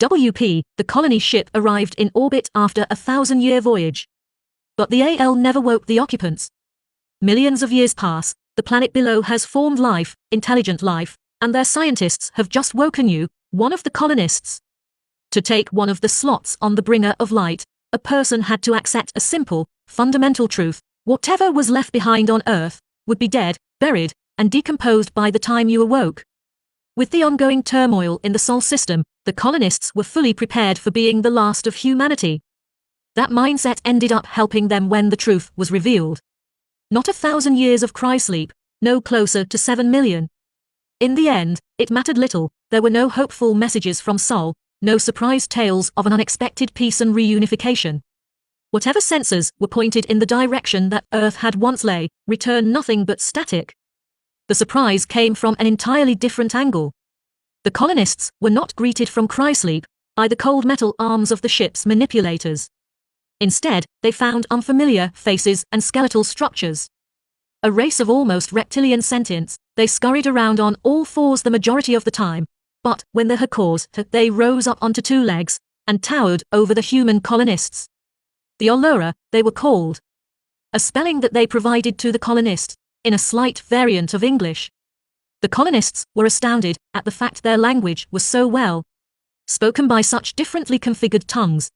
WP, the colony ship arrived in orbit after a 1,000-year voyage. But the AL never woke the occupants. Millions of years pass, the planet below has formed life, intelligent life, and their scientists have just woken you, one of the colonists. To take one of the slots on the bringer of light, a person had to accept a simple, fundamental truth: whatever was left behind on Earth would be dead, buried, and decomposed by the time you awoke. With the ongoing turmoil in the Sol system, the colonists were fully prepared for being the last of humanity. That mindset ended up helping them when the truth was revealed. Not 1,000 years of cry-sleep, no closer to 7 million. In the end, it mattered little. There were no hopeful messages from Sol, no surprise tales of an unexpected peace and reunification. Whatever sensors were pointed in the direction that Earth had once lay, returned nothing but static. The surprise came from an entirely different angle. The colonists were not greeted from cry-sleep by the cold metal arms of the ship's manipulators. Instead, they found unfamiliar faces and skeletal structures. A race of almost reptilian sentients, they scurried around on all fours the majority of the time, but when they had cause to, they rose up onto 2 legs and towered over the human colonists. The Allura, they were called. A spelling that they provided to the colonists, in a slight variant of English. The colonists were astounded at the fact their language was so well spoken by such differently configured tongues.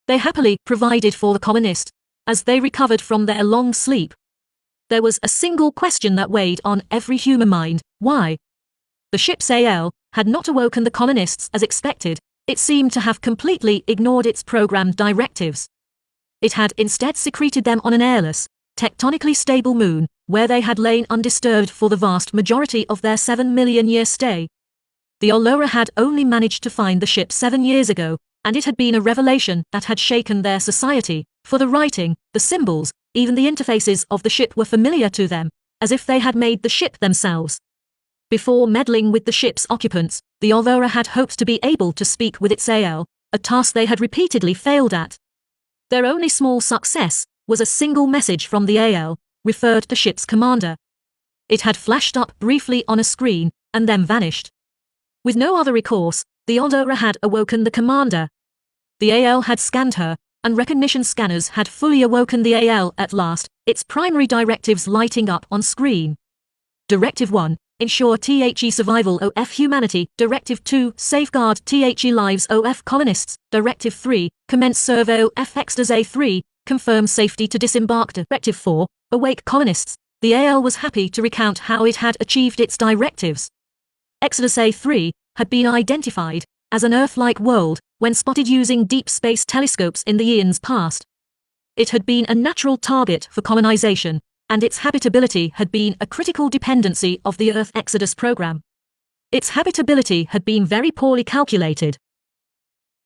They happily provided for the colonist as they recovered from their long sleep. There was a single question that weighed on every human mind: why? The ship's AL had not awoken the colonists as expected. It seemed to have completely ignored its programmed directives. It had instead secreted them on an airless, tectonically stable moon, where they had lain undisturbed for the vast majority of their 7-million-year stay. The Allura had only managed to find the ship 7 years ago, and it had been a revelation that had shaken their society, for the writing, the symbols, even the interfaces of the ship were familiar to them, as if they had made the ship themselves. Before meddling with the ship's occupants, the Allura had hoped to be able to speak with its AL, a task they had repeatedly failed at. Their only small success was a single message from the AL, referred to the ship's commander. It had flashed up briefly on a screen, and then vanished. With no other recourse, the Allura had awoken the commander. The AL had scanned her, and recognition scanners had fully awoken the AL at last, its primary directives lighting up on screen. Directive 1. Ensure THE survival of humanity. Directive 2. Safeguard THE lives of colonists. Directive 3. Commence survey of Exodus A3. Confirm safety to disembark. Directive 4. Awake colonists. The AL was happy to recount how it had achieved its directives. Exodus A3 had been identified as an Earth-like world when spotted using deep space telescopes in the eons past. It had been a natural target for colonization, and its habitability had been a critical dependency of the Earth Exodus program. Its habitability had been very poorly calculated,